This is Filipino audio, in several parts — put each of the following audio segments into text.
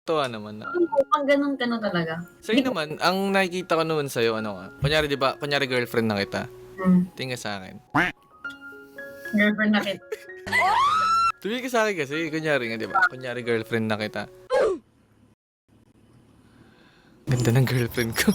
Tuwa naman na Oo, pang gano'n ka na talaga. sa'yo naman, ang nakikita ko naman sa'yo ano ka, kunyari 'di ba, kunyari girlfriend na kita, tingin ka sa'kin. Girlfriend na kita. Tumingin ka sa'kin kasi, kunyari nga 'di ba, kunyari girlfriend na kita. Ganda ng girlfriend ko.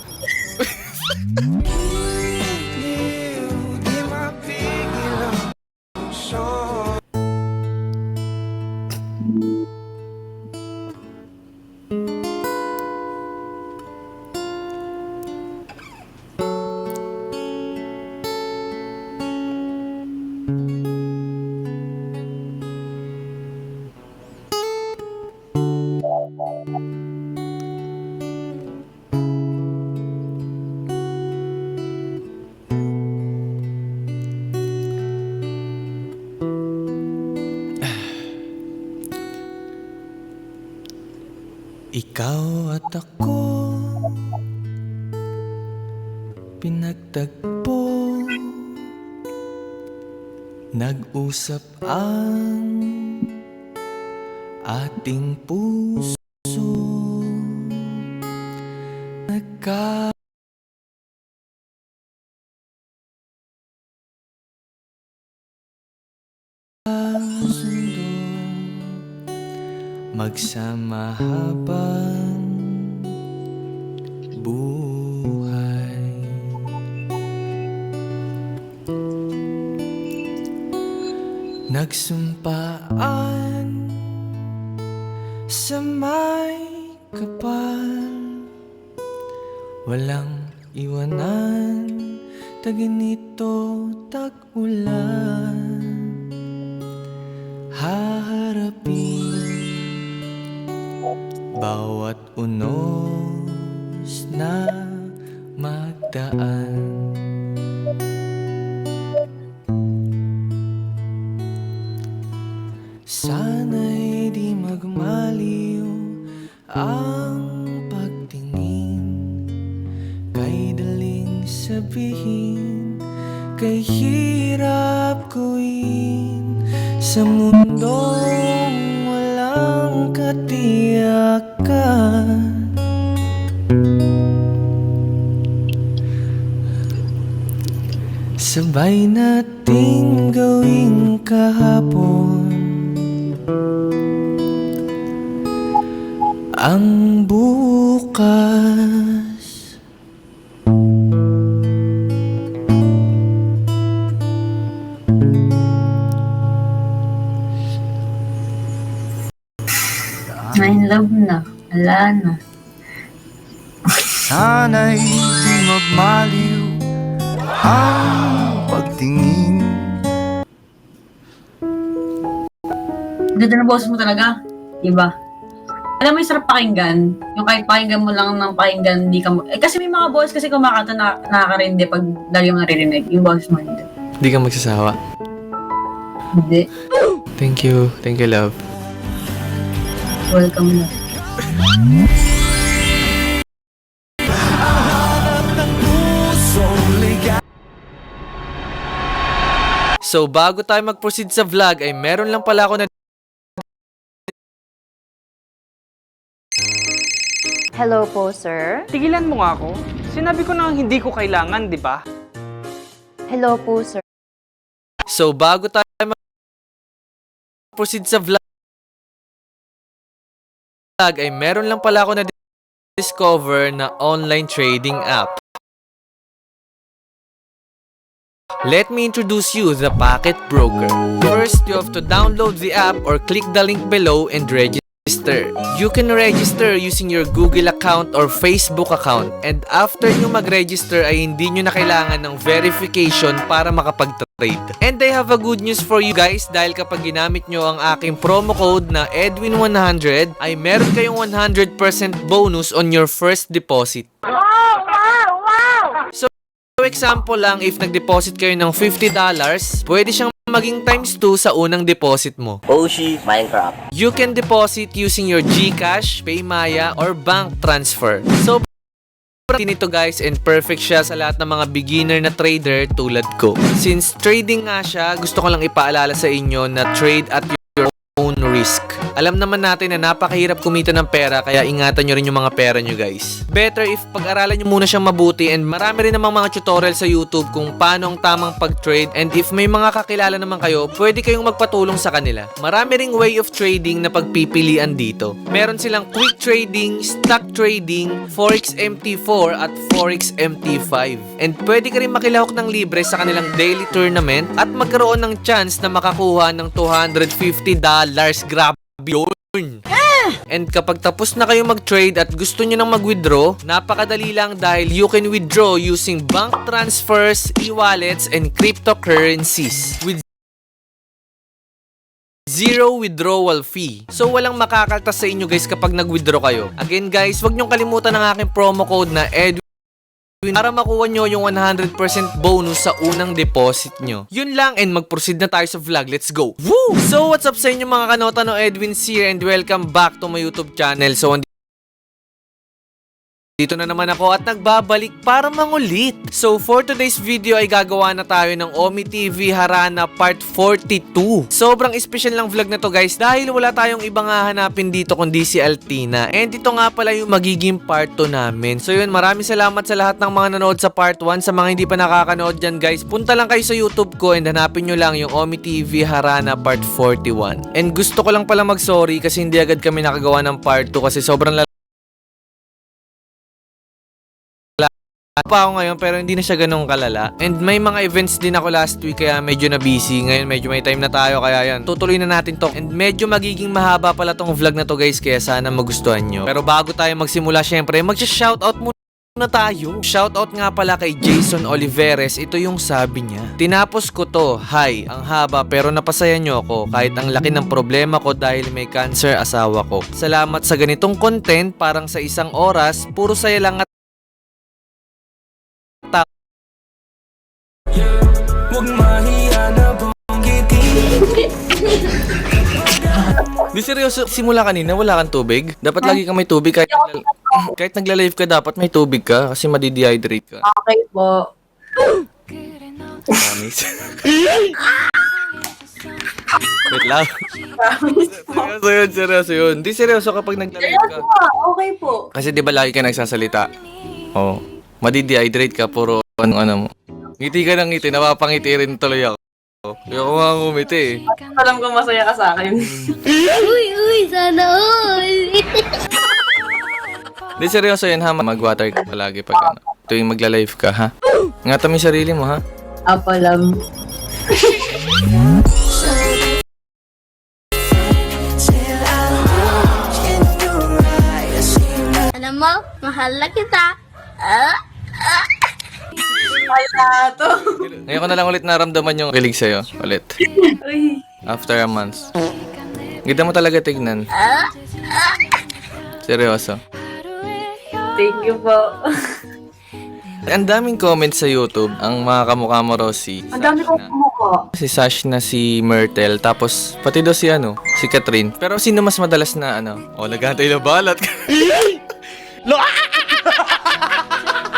Ikaw at ako pinagtagpo, nag-usap ang ating puso, nagkasundo, magsama habang buhay. Nagsumpaan sa may kapal, walang iwanan, tag-inito, tag-ulan. Haharapin bawat unos na magdaan. Sana'y di magmaliw ang pagtingin, kay daling sabihin, kay hirap gawin sa mundong walang katiyakan. Sabay nating gawing kahapon ang bukas. In love na. Wala na. Sana'y di magmaliw ang pagtingin. Ganda na boses mo talaga. Diba? Alam mo yung sarap pakinggan. Yung kahit pakinggan mo lang ng pakinggan, di ka mo... kasi may mga boses kasi kumakanta na nakakarindi pag lagi yung naririnig. Yung boses mo hindi. Hindi ka magsasawa. Hindi. Thank you. Thank you, love. Welcome na. So, bago tayo mag-proceed sa vlog, ay meron lang pala ako na... Hello po, sir. Tigilan mo nga ako. Sinabi ko na hindi ko kailangan, di ba? Hello po, sir. So, bago tayo mag-proceed sa vlog, ay meron lang pala ako na discover na online trading app. Let me introduce you the Packet Broker. First, you have to download the app or click the link below and register. You can register using your Google account or Facebook account, and after nyo mag-register ay hindi nyo na kailangan ng verification para makapag-trade. And I have a good news for you guys, dahil kapag ginamit nyo ang aking promo code na Edwin100 ay meron kayong 100% bonus on your first deposit. So example lang, if nag-deposit kayo ng $50, pwede siyang maging times 2 sa unang deposit mo. Oshi Minecraft. You can deposit using your GCash, Paymaya, or bank transfer. So, nito guys, and perfect siya sa lahat ng mga beginner na trader tulad ko. Since trading nga siya, gusto ko lang ipaalala sa inyo na trade at your own risk. Alam naman natin na napakahirap kumita ng pera kaya ingatan nyo rin yung mga pera nyo guys. Better if pag-aralan nyo muna siyang mabuti and marami rin namang mga tutorial sa YouTube kung paano ang tamang pag-trade and if may mga kakilala naman kayo, pwede kayong magpatulong sa kanila. Marami ring way of trading na pagpipilian dito. Meron silang quick trading, stock trading, Forex MT4 at Forex MT5. And pwede ka rin makilahok ng libre sa kanilang daily tournament at magkaroon ng chance na makakuha ng $250. Grabe yun! And kapag tapos na kayo mag-trade at gusto nyo nang mag-withdraw, napakadali lang dahil you can withdraw using bank transfers, e-wallets, and cryptocurrencies with zero withdrawal fee. So walang makakaltas sa inyo guys kapag nag-withdraw kayo. Again guys, wag nyong kalimutan ang aking promo code na Edwin para makuha nyo yung 100% bonus sa unang deposit nyo. Yun lang and mag-proceed na tayo sa vlog. Let's go! Woo! So what's up sa inyo mga kanota, no? Edwin here and welcome back to my YouTube channel. So dito na naman ako at nagbabalik para mangulit. So for today's video ay gagawa na tayo ng Omi TV Harana Part 42. Sobrang special lang vlog na to guys dahil wala tayong ibang hahanapin dito kundi si Altina. And ito nga pala yung magiging Part 2 namin. So yun, maraming salamat sa lahat ng mga nanood sa Part 1. Sa mga hindi pa nakakanood dyan guys, punta lang kayo sa YouTube ko and hanapin nyo lang yung Omi TV Harana Part 41. And gusto ko lang pala mag-sorry kasi hindi agad kami nakagawa ng Part 2 kasi sobrang pa ako ngayon pero hindi na siya ganun kalala. And may mga events din ako last week kaya medyo na busy. Ngayon medyo may time na tayo kaya yan. Tutuloy na natin to. And medyo magiging mahaba pala tong vlog na to guys kaya sana magustuhan nyo. Pero bago tayo magsimula syempre mag-shoutout muna tayo. Shoutout nga pala kay Jason Oliveres. Ito yung sabi niya. Tinapos ko to. Hi, ang haba pero napasaya nyo ako kahit ang laki ng problema ko dahil may cancer asawa ko. Salamat sa ganitong content parang sa isang oras puro saya lang at Huwag mahiya na banggitin. Di seryoso, simula kanina wala kang tubig? Dapat lagi kang may tubig kahit nagla-live ka dapat may tubig ka kasi madi-dehydrate ka. Okay po. Promise. Wait lang. Seryoso yun. Di seryoso kapag nagla-live ka. Okay po. Kasi di ba lagi ka nagsasalita? Oo. Madi-dehydrate ka, puro ano mo. Ngiti ka ng ngiti, napapangiti rin tuloy ako. Ayoko nga ngumiti eh. Alam ko masaya ka sa akin. Uy, sana all! Di seryoso yun ha, mag-water ka palagi pag ano. Tuwing magla-live ka ha. Ingatan mo yung sarili mo ha. Apalam. Alam mo, mahal na kita. Wala to. Ngayon ko na lang ulit naramdaman yung kilig sa'yo. Ulit. Uy. After a month. Ganda mo talaga tignan. Seryoso. Thank you po. Ang daming comments sa YouTube. Ang mga kamukha mo raw si Ang dami kong kumukha. si Sash na si Myrtle. Tapos pati daw si si Catherine. Pero sino mas madalas na nagantay na balat?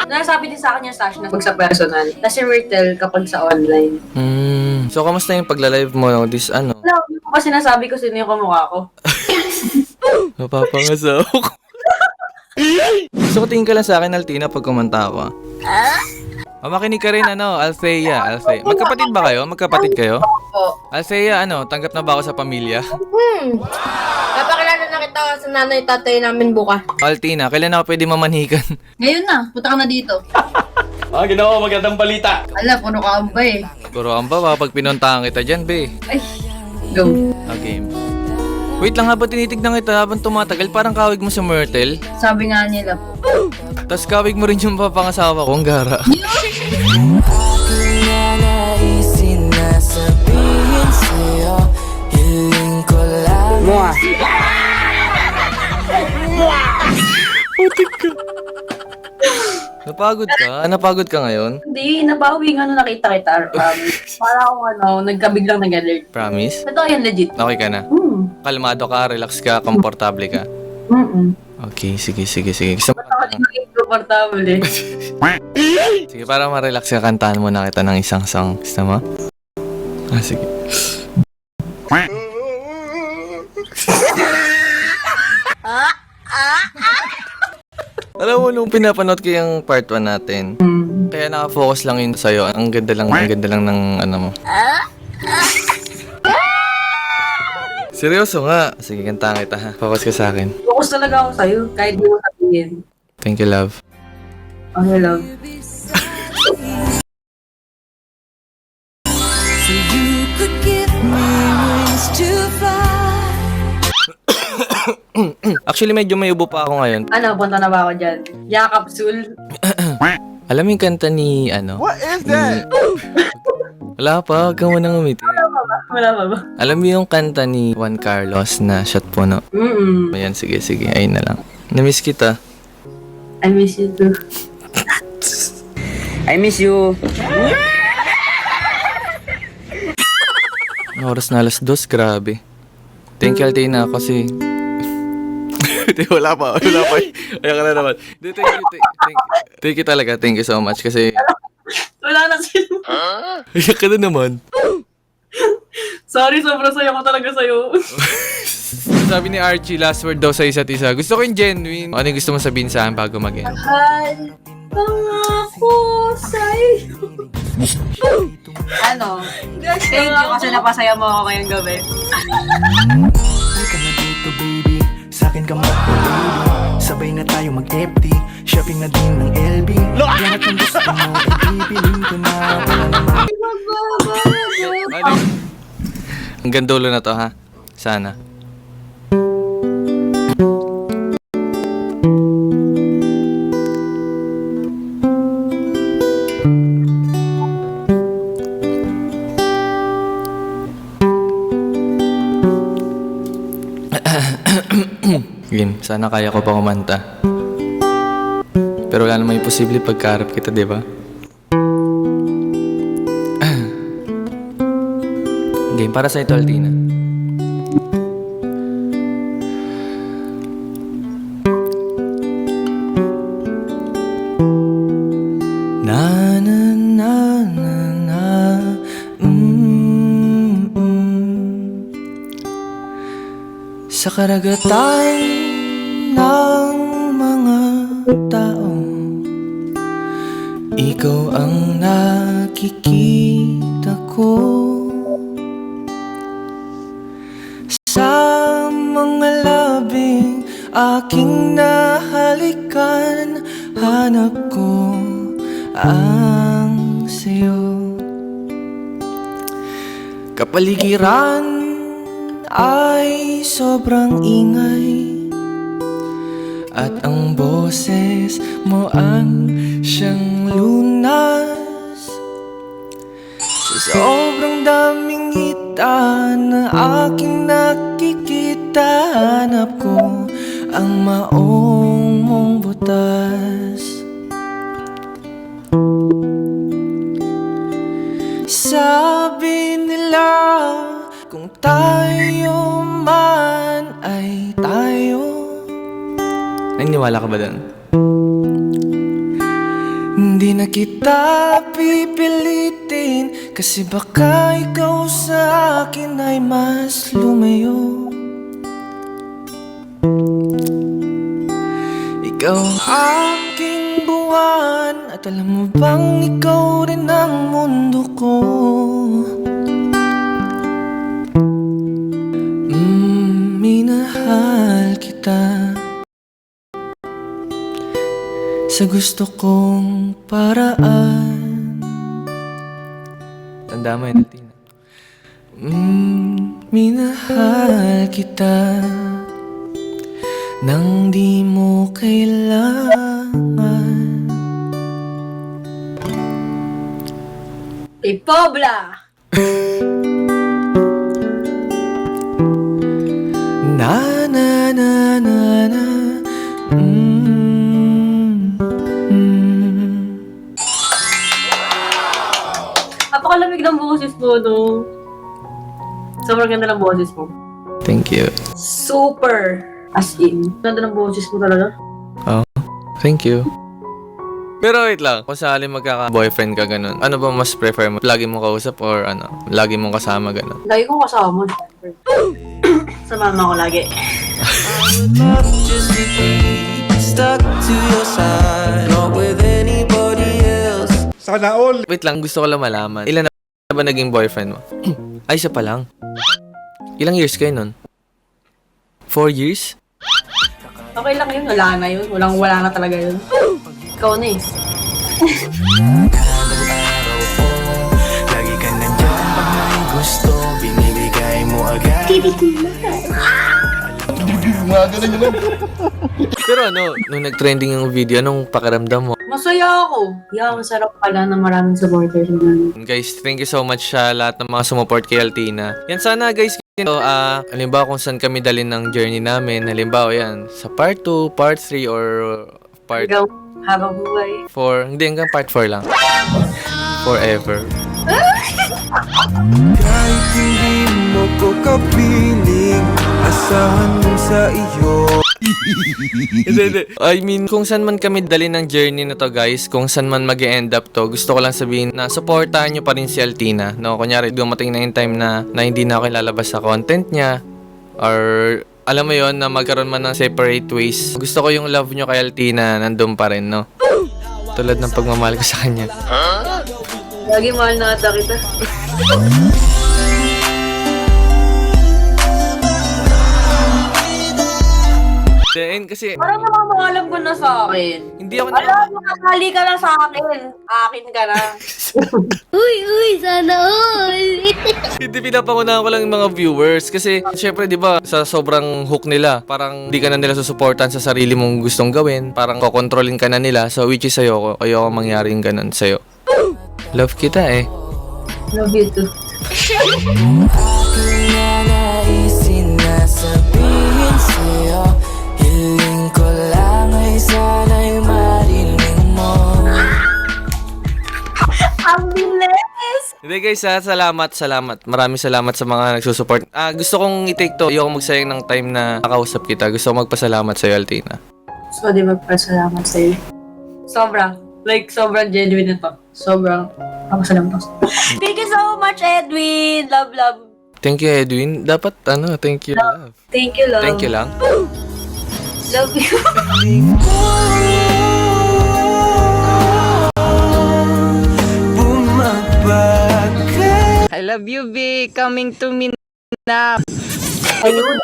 Nasabi din sa akin yung Sash na pag sa personal. Tapos si Myrtle kapag sa online. So, kamusta yung pagla-live mo this Wala, hindi ko kasi nasabi ko sino yung kumukha ko. Napapangasaw ko. So, tingin ka lang sa akin, Altina, pag kumanta ako. Makinig ka rin, Althea. Magkapatid ba kayo? Magkapatid kayo? Oo. Althea, tanggap na ba ako sa pamilya? Papakilala na kita sa nanay tatay namin bukas. Altina, kailan ako pwede mamanhikan? Ngayon na, punta ka na dito. Ginawa magandang balita. Ala, puno ka ba eh. Puro ang ba, pag pinuntahan kita dyan, be. Ay, go. Okay. Wait lang, habang tinitignan kita, habang tumatagal, parang kawig mo si Myrtle. Sabi nga nila po. Tapos kawig mo rin yung papangasawa ko, ang gara. Naisin na sabihin sa'yo, hiling ko lang. Napagod ka? Napagod ka ngayon? Hindi, nabawi nga nung nakita kita. Para akong nagkabiglang nag-alert. Promise? Ito yan, legit. Okay ka na? Kalmado ka, relax ka, komportable ka? Okay, sige. Gusto mo Ako din maging comfortable eh. sige, para ma-relax ka, kantahan mo na kita ng isang song. Gusto mo? Sige. Alam mo, nung pinapanood ko yung part 1 natin, kaya nakafocus lang yun sa'yo. Ang ganda lang ng ano mo. Seryoso nga. Sige, kantahan kita ha. Focus ka sa akin. Focus talaga ako sa'yo, kahit di mo sabihin. Thank you, love. Okay, love. So you could give me wings to fly. Actually, medyo may ubo pa ako ngayon. Ano, punta na ba ako dyan? Yakapsul. Alam mo yung kanta ni, ano? What is that? Wala pa, huwag ka munang umiti. Wala pa ba? Alam mo yung kanta ni Juan Carlos na Shot Puno? Ayan, sige. Ayun na lang. Namiss kita. I miss you too. I miss you. Oras na 2:00, grabe. Thank you, Altina, kasi... wala pa. Ayan ka na naman. Thank you talaga. Thank you so much kasi... Wala na sila. Ayan ka na naman. Sorry, sobrang saya ko talaga sa'yo. Sabi ni Archie, last word daw sa isa't isa. Gusto ko yung genuine. Ano yung gusto mo sabihin sa akin bago mag-end? Mahal pangako sa'yo. Ano? Thank you kasi napasaya mo ako ngayong gabi. Halika na dito baby, sa'kin ka magpapalili. Sabay na tayo mag-FT, shopping na din ng LB. Lahat ng gusto mo, ibibilin ko na. Wala namang Ano? Hanggang dulo na to, ha? Sana. Game, sana kaya ko pa kumanta. Pero wala namang imposible pagkaharap kita, di ba? Game, para sa ito, Altina. Na na na na na Sa karagatan ng mga tao, ikaw ang nakikita ko. Sa mga labing aking nahalikan, hanap ko ang sayo. Kapaligiran ay sobrang ingay, at ang boses mo ang siyang lunas. Sa sobrang daming hita na aking nakikita, hanap ko ang maong mong butas. Sabi nila kung tayo man ay tayo. Naniniwala ka ba doon? Hindi na kita pipilitin, kasi baka ikaw sa akin ay mas lumayo. Ikaw ang aking buwan, at alam mo bang ikaw rin ang mundo ko. Minahal kita sa gusto kong paraan. Tanda mo yun, Tina. Minahal kita nang di mo kailangan. Ipobla! Na na na na na. Napakalamig ng boses mo, no? Sobrang ganda ng boses mo. Thank you. Super! As in. Ganda ng boses mo talaga. Thank you. Pero wait lang, kung sakali magkaka-boyfriend ka ganun, ano ba mas prefer mo? Lagi mong kausap or ano? Lagi mong kasama ganun? Lagi kong kasama mo. Sa mama ko lagi. Just to be stuck to your side. Sana all. Wait lang, gusto ko lang malaman. Ilan na ba naging boyfriend mo? Ay, isa pa lang. Ilang years kayo nun? 4 years? Okay lang yun, wala na yun. Wala na talaga yun. Ikaw na eh. Araw ko, lagi ka nandyan pag may gusto, binibigay mo agad. Mga ganun yun. Pero ano, nung nag-trending yung video, anong pakiramdam mo? Masaya ako. Yeah, masarap pala na maraming supporters na. Guys, thank you so much sa lahat ng mga sumuport kay Altina. Yan sana guys, halimbawa kung saan kami dalhin ng journey namin, halimbawa yan, sa part 2, part 3, or part Ikaw, habang buhay. 4, hindi hanggang part 4 lang. Forever. Kahit hindi mo ko kapiling, asahan mo sa iyo. I mean, kung saan man kami dali ng journey na to guys, kung saan man mag-end up to, gusto ko lang sabihin na supportahan nyo pa rin si Altina. No, kunyari, dumating na yung time na hindi na ako lalabas sa content niya, or alam mo yon na magkaroon man ng separate ways. Gusto ko yung love nyo kay Altina nandun pa rin, no? Tulad ng pagmamahal ko sa kanya. Lagi mahal na ata kita. Then, kasi, Parang namamahalam ko na sa akin. hindi ako na... Alam mo, kakali ka na sa akin. Akin ka na. Uy, sana all! Hindi, pinapangunahan ko lang yung mga viewers. Kasi, syempre, di ba, sa sobrang hook nila, parang di ka na nila susuportan sa sarili mong gustong gawin. Parang kokontrolin ka na nila. So, which is ayoko mangyari yung ganun sa'yo. Love kita eh. Love you too. Aking nanaisin na sabihin sa'yo, hiling ko lang ay sana'y marinig mo. Ang bilis! Hindi guys ha, salamat. Maraming salamat sa mga nagsusupport. Gusto kong i-take to. Ayoko magsayang ng time na nakausap kita. Gusto kong magpasalamat sa'yo, Altina. So, di magpasalamat sa'yo. Sobra. Like, sobrang genuine nito. Sobrang salamat. Thank you so much, Edwin! Love, love. Thank you, Edwin. Dapat, thank you, love. Thank you, love. Thank you lang. Love you. I love you, B. Coming to me na. Ayun.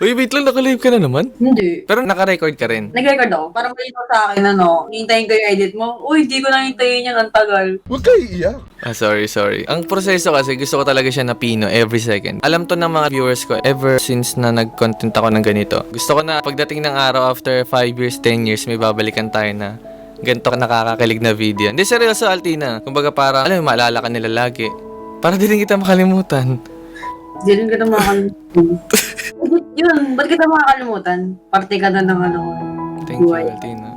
Uy, wait lang, nakalive ka na naman. Hindi. Pero naka-record ka rin. Nag-record ako. Parang malinaw sa akin, hintayin ko yung edit mo. Uy, di ko na hintayin yan. Ang tagal. Huwag kayo iiyak. Sorry. Ang proseso kasi, gusto ko talaga siya na pino every second. Alam to ng mga viewers ko, ever since na nag-content ako ng ganito. Gusto ko na pagdating ng araw after 5 years, 10 years, may babalikan tayo na ganito nakakakilig na video. Hindi, seryoso, Altina. Kumbaga para, alam mo, maalala ka nila lagi. Para di rin kita makalimutan. Di rin kita makakalimutan. Yun, ba't kita makakalimutan? Parte ka na ng Thank you, buhay. Altina.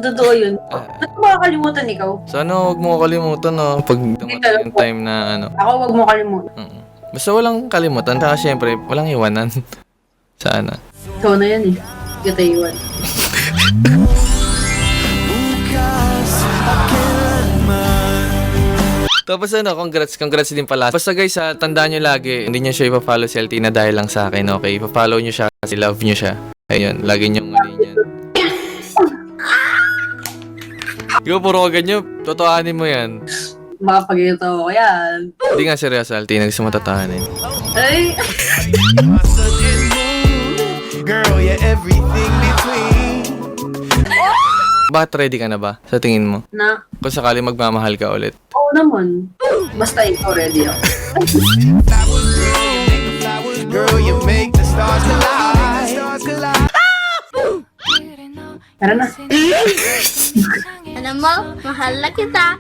Totoo yun. Ba't mo makakalimutan ikaw? Sana huwag mo kalimutan, pag dumating yung time na, Ako, wag mo kalimutan. Basta walang kalimutan. Saka syempre, walang iwanan. Sana. Ikaw na yan eh. Hindi kita iwan. Tapos congrats din pala. Basta guys, tandaan nyo lagi, hindi nyo siya ipa-follow si Altina dahil lang sa akin, okay? Ipa-follow nyo siya kasi love nyo siya. Ayun, lagi nyo ano yan. Ikaw, puro ka ganyan. Totohanin mo yan. Makapagito ako yan. Hindi nga seryoso, Altina. Gusto mo totohanin. Ay! Girl, you're everything between. Bakit ready ka na ba? Sa tingin mo? Na? Kung sakali magmamahal ka ulit. Oo naman. Basta ikaw ready ako. Girl, you make the stars collide. Tara na. Alam mo, mahal na kita.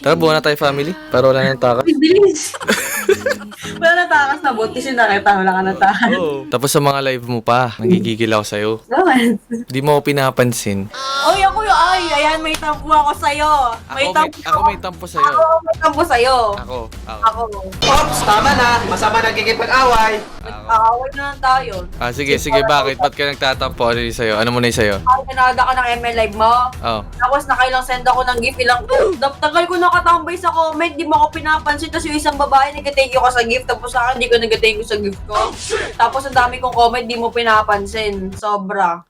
Tara, buwan na tayo family. Para wala nang takas. Bilis! Wala na takas na bot kasi nakita wala ka na takas. Tapos sa mga live mo pa, nagigigil ako sa'yo. Bakit? Di mo ako pinapansin. Oy, ako yung ayan, may tampo ako sa'yo. Ako may tampo sa'yo. May tampo sa'yo. Ako. Ops, tama na. Masama nagkikipag-away. Aaway na lang tayo. Sige, bakit? Ba't ka nagtatampo? Ano yung sa'yo? Ano muna yung sa'yo? Ay, nanada ka ng ML live mo. Oh. Tapos nakailang send ako ng gift ilang tagal ko nakatambay sa comment, di mo ako pinapansin. Tapos yung isang babae, nag-thank you ka sa gift. Tapos sa akin, di ko nag-thank you sa gift ko. Tapos ang dami kong comment, di mo pinapansin. Sobra.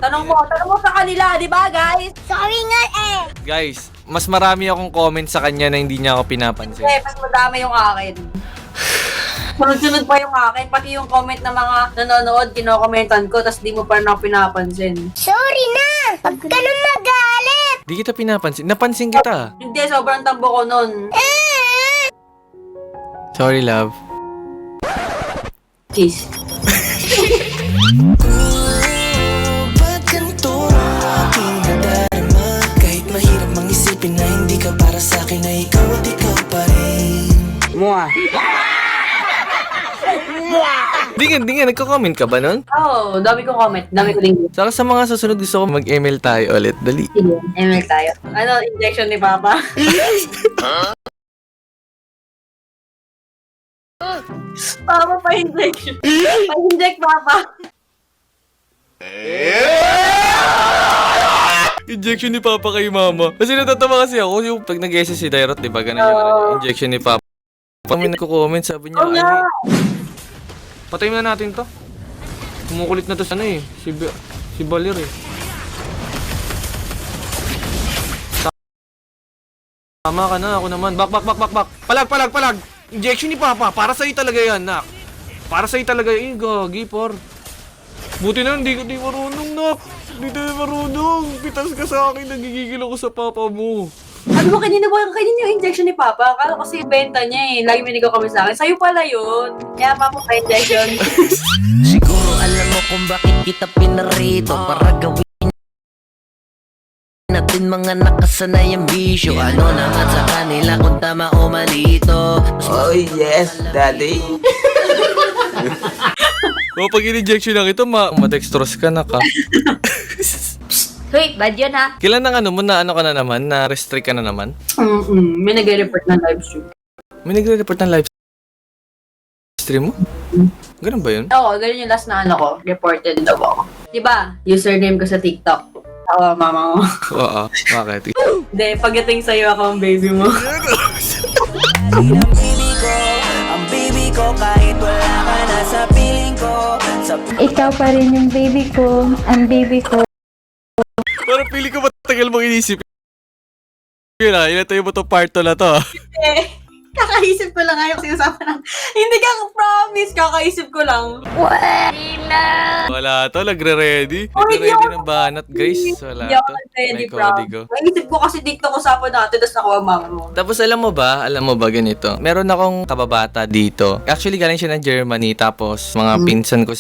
Tanong mo sa kanila, di ba guys? Guys, mas marami akong comment sa kanya na hindi niya ako pinapansin. Mas madami yung akin. Sunod-sunod pa yung akin, pati yung comment ng mga nanonood, kinokomentan ko, tas di mo pa rin ako pinapansin. Di kita pinapansin. Napansin kita. Hindi, sobrang tambo ko nun. Sorry, love. Cheese. Ba't ganito ang aking nadarama? Kahit mahirap mang isipin na hindi ka para sa akin, na ikaw at ikaw pa rin. Di nga, nagko-comment ka ba nun? Oo, dami kong comment, dami ko din. Saka sa mga susunod gusto ko mag-email tayo ulit. Dali. Sige, email tayo. Ano, injection ni Papa? Papa, pa-injection. Pa-inject, Papa. Injection ni Papa kay Mama. Kasi natatawa kasi ako yung pag nag-SS si Dairot, di ba? Ganun yung injection ni Papa. Pag may nagko-comment, sabi niya, ay, patayin na natin to. Kumukulit na to sa ano eh. Si Balir eh. Tama ka na, ako naman. Back. Palag. Injection ni Papa. Para sa'yo talaga yan, nak. Para sa'yo talaga yan. Gagi, por. Buti na, hindi marunong, nak. Hindi tayo marunong. Pitas ka sa akin. Nagigigil ako sa papa mo. Sabi mo, kanina yung injection ni Papa. Akala ko kasi benta niya eh. Lagi minigaw kami sa akin. Sa'yo pala yun. Kaya Papa, pa-injection. Siguro alam mo kung bakit kita pinarito, para gawin natin mga nakasanayang bisyo. Ano naman sa kanila kung tama o mali ito? Oh yes, daddy. O, pag in-injection lang ito, ma-dextrose ka na ka. Wait, bad yun ha? Kailan ng ano mo na ano ka na naman? Na restrict ka na naman? May nag-report ng live stream. May nagre-report ng live stream mo? Ganun ba yun? Oo, ganun yung last na ano ko. Reported daw ako. Diba? Username ko sa TikTok. Ako, mama mo. Oo, bakit? Hindi, pagdating sa'yo ako ang baby mo. Ang baby ko kahit wala ka na sa piling ko. Ikaw pa rin yung baby ko, ang baby ko. Parang pili ko matagal mong inisip. Yun ah, inatayo mo to part 2 na to. Kakaisip ko lang ngayon kasi usapan ng... Hindi ka promise, kakaisip ko lang. Wala to, nagre-ready. Oh, Nagre-ready ng banat, guys. Wala Hindi ako to. ready, May promise. kodigo. Naisip ko kasi dito ko usapan natin, tapos nakuha mama mo. Tapos alam mo ba ganito? Meron akong kababata dito. Actually, galing siya ng Germany. Tapos, mga pinsan ko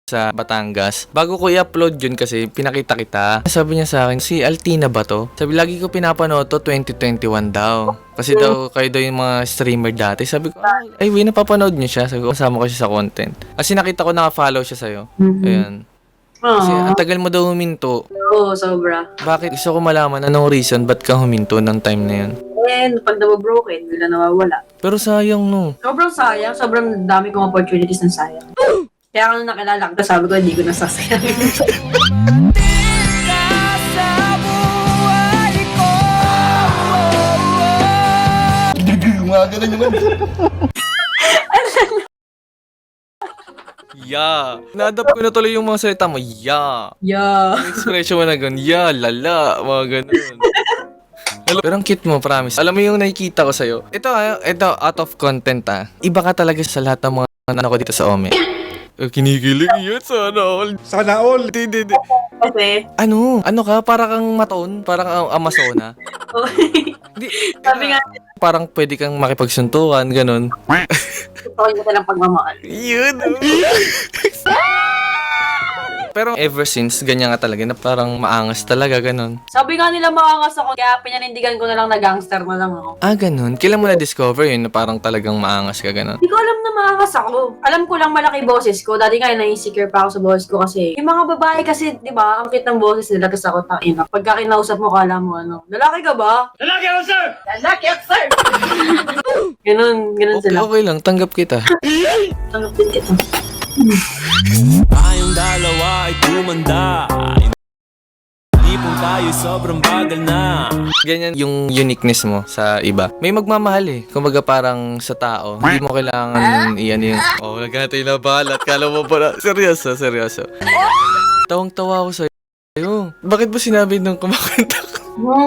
sa Batangas. Bago ko i-upload yun kasi pinakita kita. Sabi niya sa akin, si Altina ba to? Sabi, lagi ko pinapanood to 2021 daw. Kasi daw, kayo daw yung mga streamer dati. Sabi ko, ay, napapanood niyo siya. Sabi ko, kasama ko siya sa content. Kasi nakita ko naka-follow siya sa'yo. Ayan. Kasi ang tagal mo daw huminto. Oo, sobra. Bakit? Gusto ko malaman anong reason ba't ka huminto ng time na yun. And pag broken, bigla nawawala. Pero sayang no. Sobrang sayang, sobrang dami kong opportunities ng sayang. Kaya kung nakilala ko, sabi ko, hindi ko nasasayang. Mga ganun yung ano. Yeah. Na-adapt ko na tuloy yung mga salita mo. Yeah. Yeah. Yung expression mo na ganun. Yeah, lala. Mga ganun. Pero ang cute mo, promise. Alam mo yung nakikita ko sa'yo. Ito out of content Iba ka talaga sa lahat ng mga ano ko dito sa Ome. Kinikilig yun. Sana all. Sana all. Hindi. Kasi, Ano ka? Parang kang maton? Parang ang Amazona? Di, sabi nga, parang pwede kang makipagsuntukan, ganun. gusto ko yung lang pagmamahal. Yun. Pero ever since, ganyan nga talaga na parang maangas talaga, ganun. Sabi nga nila maangas ako, kaya pinanindigan ko na lang na gangster na lang ako. Ganun. Kailan mo na-discover yun na parang talagang maangas ka, ganun? Hindi ko alam na maangas ako. Alam ko lang malaki boses ko. Dati nga na-insecure pa ako sa boses ko kasi yung mga babae kasi, di ba, ang cute ng boses nila kasi ako tangina. Pagka kinausap mo, kala mo ano, lalaki ka ba? Lalaki ako, sir! Lalaki ako, sir! ganun sila. Okay lang, tanggap kita. Tanggap din kita. Tayong dalawa ay tumanda. Lipong tayo sobrang bagal na. Ganyan yung uniqueness mo sa iba. May magmamahal Kumbaga parang sa tao, hindi mo kailangan iyan yung, nagkatay na balat. Kala mo pala, seryoso. Tawang-tawa ako sa'yo. Bakit ba sinabi nung kumakanta ko?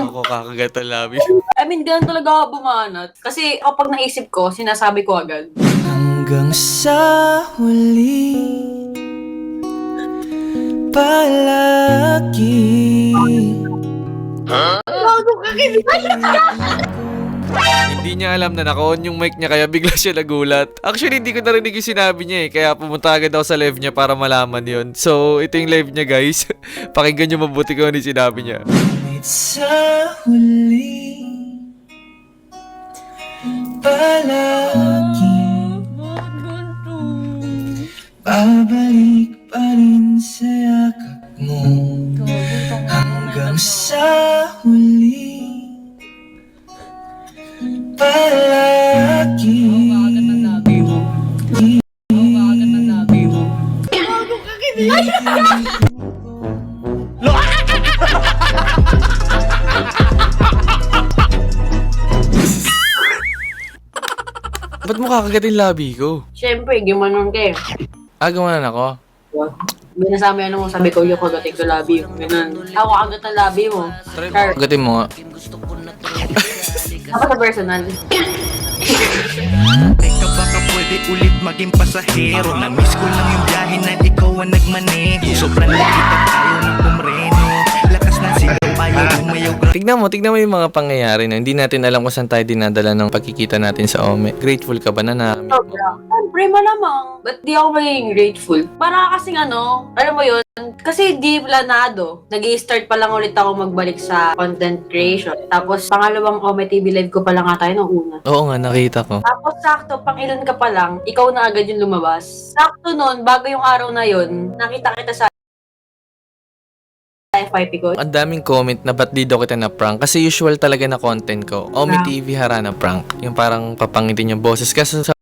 Ako kakagat ang labi. I mean, ganun talaga ako bumanat. Kasi kapag naisip ko, sinasabi ko agad. Hanggang sa huli palagi. Hindi niya alam na naka-on yung mic niya kaya bigla siya nagulat. Actually, hindi ko narinig yung sinabi niya eh. Kaya pumunta agad ako sa live niya para malaman yon. So, ito yung live niya guys. Pakinggan niyo mabuti kung ano yung sinabi niya. Ngunit sa huli palagi babalik pa rin sa yakap mo. Hanggang sa huli palagi. Ba't mo kakagat yung labi ko? Siyempre, gimanon ka eh. Agawan ako. Binasama yan mo, sabi ko, yung kagating ko labi. Ganun. Ako kagat ang labi mo. Char, Kagatin mo nga. dapat sa personal. Teka baka pwede ulit maging pasahero. Na-miss ko lang yung biyahe na ikaw ang nagmaneho. Sobrang nakita tayo ng pumreno. Lakas na sigaw, ayaw bumayaw. Tignan mo yung mga pangyayari na hindi natin alam kung saan tayo dinadala ng pagkikita natin sa Ome. Grateful ka ba na namin? Sobra. Siyempre, malamang. Ba't di ako magiging grateful? Para kasing ano, alam mo yun, kasi di planado. Nag-i-start pa lang ulit ako magbalik sa content creation. Tapos, pangalawang Ome TV live ko pa lang nga tayo nung una. Oo nga, nakita ko. Tapos, sakto, pang ilan ka pa lang, ikaw na agad yung lumabas. Sakto nun, bago yung araw na yun, nakita kita sa FYP ko. Ang daming comment na ba't di daw kita na prank kasi usual talaga na content ko. Ome TV Harana prank. Yung parang papangitin yung boses. Kasi sa